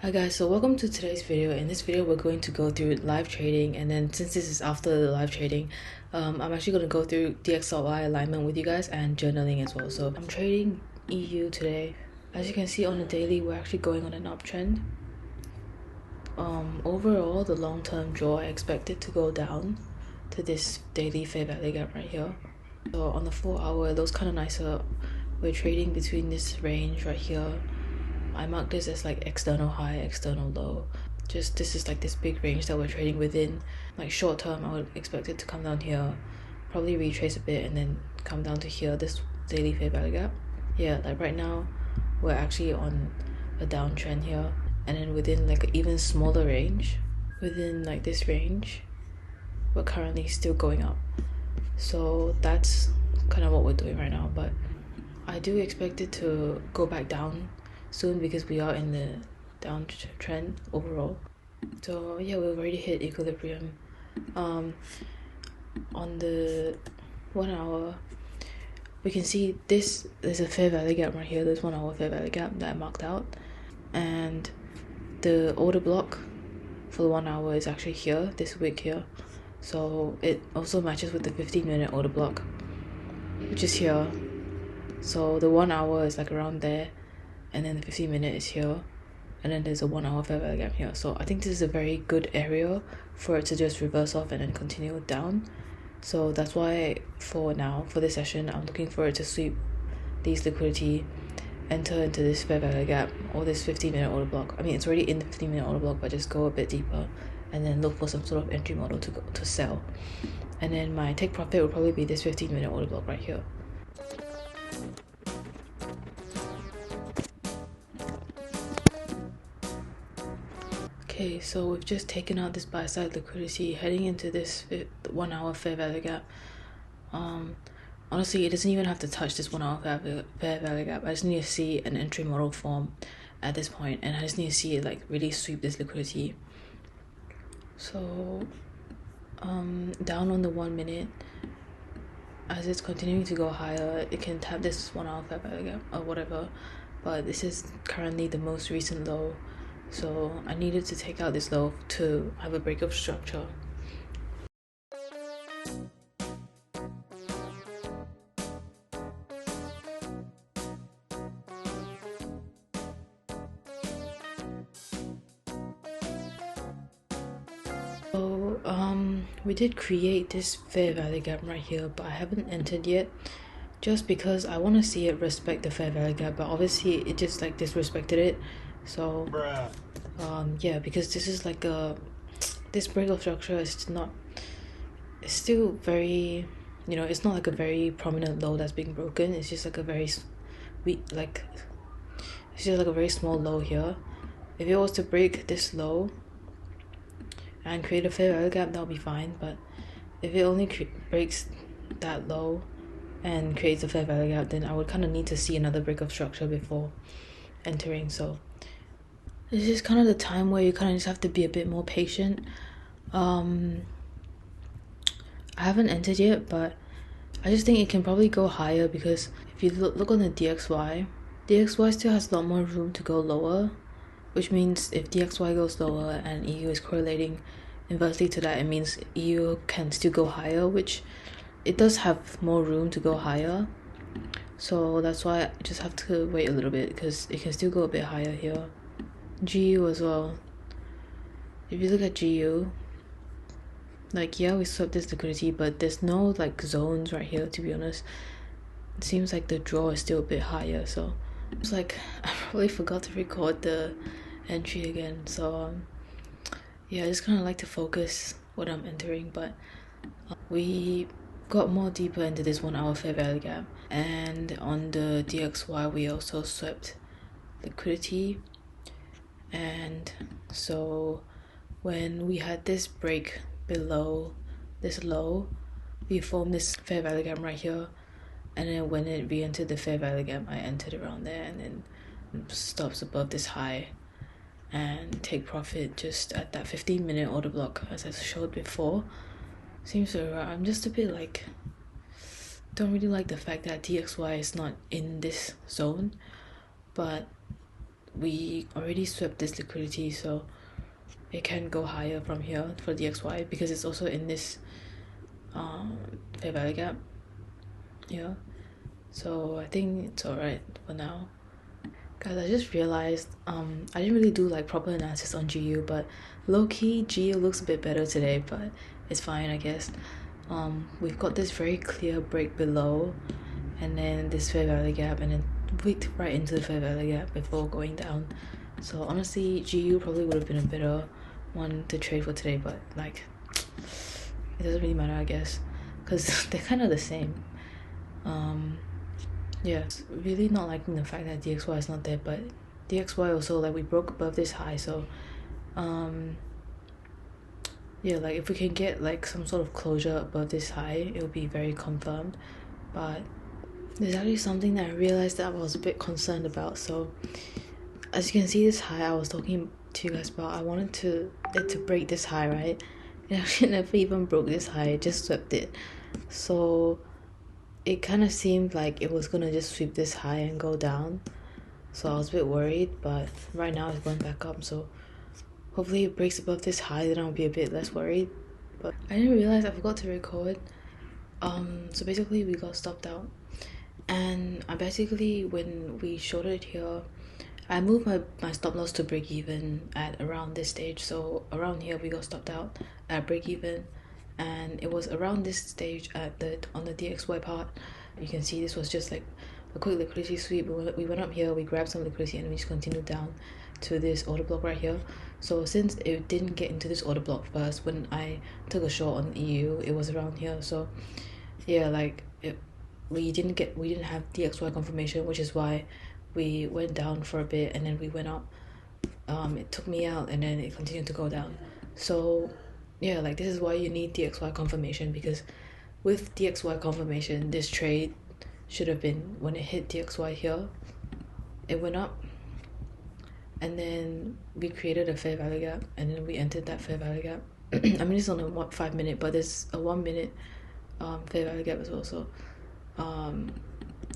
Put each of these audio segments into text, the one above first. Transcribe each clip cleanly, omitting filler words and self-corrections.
Hi guys, so welcome to today's video. In this video we're going to go through live trading, and then since this is after the live trading, I'm actually going to go through DXY alignment with you guys and journaling as well. So I'm trading EU today. As you can see on the daily, we're actually going on an uptrend. Overall, the long-term draw I expect it to go down to this daily fair value gap right here. So on the 4 hour, it looks kind of nicer. We're trading between this range right here. I mark this as like external high, external low. Just this is like this big range that we're trading within. Like short term, I would expect it to come down here, probably retrace a bit and then come down to here, this daily fair value gap. Yeah, like right now, we're actually on a downtrend here, and then within like an even smaller range, within like this range, we're currently still going up. So that's kind of what we're doing right now, but I do expect it to go back down soon because we are in the downtrend overall. So yeah, we've already hit equilibrium. On the 1 hour, we can see there's a fair value gap right here. There's 1 hour fair value gap that I marked out, and the order block for the 1 hour is actually here, this wick here. So it also matches with the 15-minute order block, which is here. So the 1 hour is like around there, and then the 15-minute is here, and then there's a 1 hour fair value gap here. So I think this is a very good area for it to just reverse off and then continue down. So that's why for now, for this session, I'm looking for it to sweep these liquidity, enter into this fair value gap or this 15-minute order block. I mean, it's already in the 15-minute order block, but just go a bit deeper and then look for some sort of entry model to sell. And then my take profit will probably be this 15-minute order block right here. Okay, so we've just taken out this buy side liquidity heading into this 1 hour fair value gap. Honestly, it doesn't even have to touch this 1 hour fair value gap. I just need to see an entry model form at this point, and I just need to see it like really sweep this liquidity. So down on the 1 minute, as it's continuing to go higher, it can tap this 1 hour fair value gap or whatever, but this is currently the most recent low. So I needed to take out this low to have a break of structure. So we did create this fair value gap right here, but I haven't entered yet, just because I want to see it respect the fair value gap, but obviously it just like disrespected it. So yeah, because this is like this break of structure is not, it's still very, it's not like a very prominent low that's being broken. It's just like a very weak, like it's just like a very small low here. If it was to break this low and create a fair value gap, that'll be fine, but if it only breaks that low and creates a fair value gap, then I would kind of need to see another break of structure before entering. So this is kind of the time where you kind of just have to be a bit more patient. I haven't entered yet, but I just think it can probably go higher, because if you look on the DXY still has a lot more room to go lower, which means if DXY goes lower and EU is correlating inversely to that, it means EU can still go higher, which it does have more room to go higher. So that's why I just have to wait a little bit, because it can still go a bit higher here. GU as well. If you look at GU, like, yeah, we swept this liquidity, but there's no like zones right here, to be honest. It seems like the draw is still a bit higher, so it's like I probably forgot to record the entry again. So yeah, I just kind of like to focus what I'm entering, but we got more deeper into this 1 hour fair value gap, and on the DXY we also swept liquidity. And so when we had this break below this low, we formed this fair value gap right here, and then when it re-entered the fair value gap, I entered around there and then stops above this high and take profit just at that 15-minute order block, as I showed before. Seems so right. I'm just a bit like, don't really like the fact that DXY is not in this zone, but we already swept this liquidity, so it can go higher from here for DXY because it's also in this fair value gap here. So I think it's alright for now. Guys, I just realized I didn't really do like proper analysis on GU, but low-key GU looks a bit better today, but it's fine, I guess. We've got this very clear break below, and then this fair value gap, and then wicked right into the fair value gap before going down. So honestly, GU probably would have been a better one to trade for today, but like it doesn't really matter, I guess, because they're kind of the same. Yeah, it's really not liking the fact that DXY is not there, but DXY also, like, we broke above this high, so yeah, like if we can get like some sort of closure above this high, it will be very confirmed. But there's actually something that I realized that I was a bit concerned about. So as you can see, this high I was talking to you guys about, I wanted it to break this high, right? It actually never even broke this high, it just swept it. So it kind of seemed like it was gonna just sweep this high and go down. So I was a bit worried, but right now it's going back up, so hopefully it breaks above this high, then I'll be a bit less worried. But I didn't realize I forgot to record. So basically we got stopped out, and I basically, when we shorted here, I moved my stop loss to break even at around this stage. So around here we got stopped out at break even, and it was around this stage on the DXY part. You can see this was just like a quick liquidity sweep. We went up here, we grabbed some liquidity, and we just continued down to this order block right here. So since it didn't get into this order block first, when I took a short on EU, it was around here. So yeah, like we didn't have DXY confirmation, which is why we went down for a bit and then we went up. It took me out and then it continued to go down. So yeah, like this is why you need DXY confirmation, because with DXY confirmation, this trade should have been, when it hit DXY here, it went up, and then we created a fair value gap, and then we entered that fair value gap. I mean, it's on a 5 minute, but there's a 1 minute fair value gap as well. So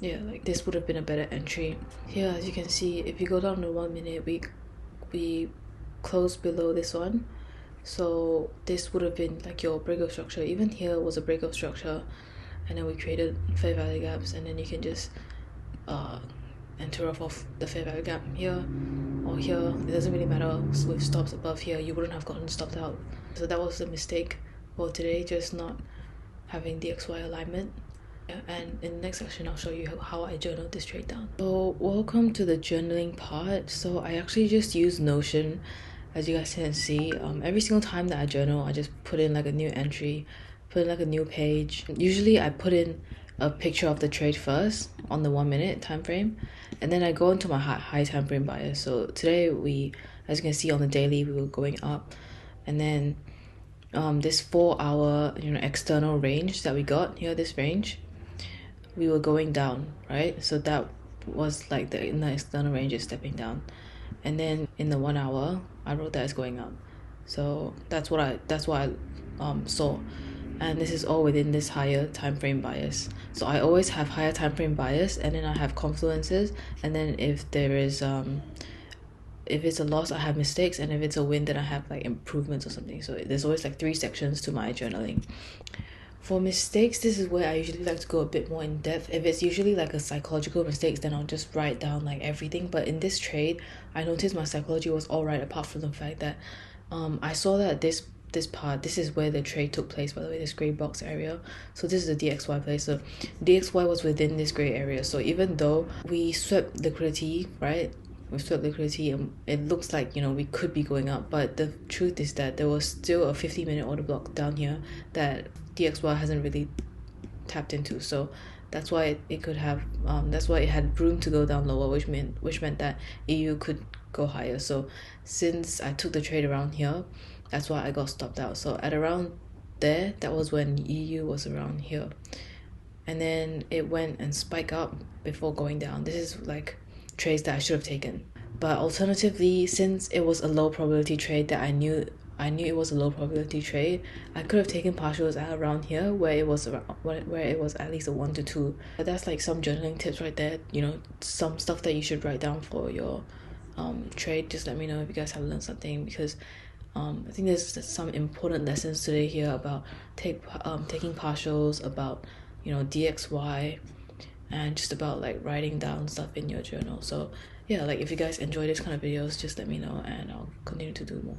yeah, like this would have been a better entry. Here, as you can see, if you go down to 1 minute, we closed below this one. So this would have been like your breakout structure. Even here was a breakout structure, and then we created fair value gaps, and then you can just enter off the fair value gap here or here. It doesn't really matter. With stops above here, you wouldn't have gotten stopped out. So that was the mistake for today, just not having the DXY alignment. And in the next section, I'll show you how I journaled this trade down. So welcome to the journaling part. So I actually just use Notion. As you guys can see, every single time that I journal, I just put in like a new entry, put in like a new page. Usually I put in a picture of the trade first on the 1 minute time frame, and then I go into my high time frame bias. So today as you can see on the daily, we were going up, and then this 4 hour external range that we got here, this range, we were going down, right? So that was like in the external range is stepping down, and then in the 1 hour I wrote that it's going up. So that's what I saw, and this is all within this higher time frame bias. So I always have higher time frame bias, and then I have confluences, and then if there is if it's a loss, I have mistakes, and if it's a win, then I have like improvements or something. So there's always like 3 sections to my journaling. For mistakes, this is where I usually like to go a bit more in depth. If it's usually like a psychological mistakes, then I'll just write down like everything. But in this trade, I noticed my psychology was alright, apart from the fact that I saw that this is where the trade took place, by the way, this gray box area. So this is the DXY place. So DXY was within this gray area. So even though we swept liquidity, right? We swept liquidity, and it looks like, we could be going up, but the truth is that there was still a 50-minute order block down here that DXY hasn't really tapped into. So that's why it could have that's why it had room to go down lower, which meant that EU could go higher. So since I took the trade around here, that's why I got stopped out. So at around there, that was when EU was around here, and then it went and spiked up before going down. This is like trades that I should have taken. But alternatively, since it was a low probability trade that I knew it was a low probability trade, I could have taken partials at around here where it was at least a 1 to 2. But that's like some journaling tips right there, some stuff that you should write down for your trade, just let me know if you guys have learned something, because I think there's some important lessons today here about taking partials, about DXY, and just about like writing down stuff in your journal. So yeah, like if you guys enjoy this kind of videos, just let me know and I'll continue to do more.